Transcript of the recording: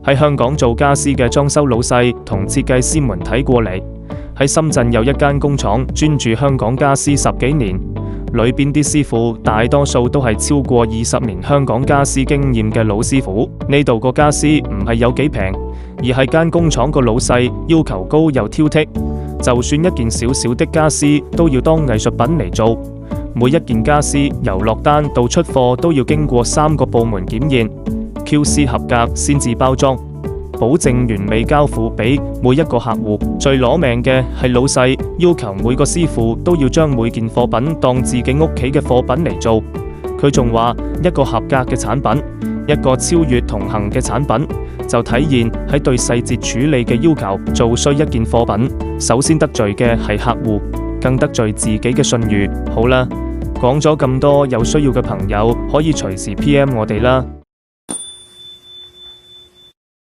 喺香港做家私嘅裝修老細同設計師們睇過嚟，喺深圳有一間工廠專注香港家私10幾年，裏邊啲師傅大多數都係超過20年香港家私經驗嘅老師傅。呢度個家私唔係有幾平，而係間工廠個老細要求高又挑剔，就算一件小小的家私都要當藝術品嚟做。每一件家私由落單到出貨都要經過3個部門檢驗 ，QC 合格先至包裝，保證完美交付俾每一個客戶。最攞命嘅係老細要求每個師傅都要將每件貨品當自己屋企嘅貨品嚟做。佢仲話一個合格嘅產品，一個超越同行嘅產品，就體現喺對細節處理嘅要求。做衰一件貨品，首先得罪嘅係客戶，更得罪自己嘅信譽。好啦，講咗咁多，有需要嘅朋友可以隨時 PM 我哋啦。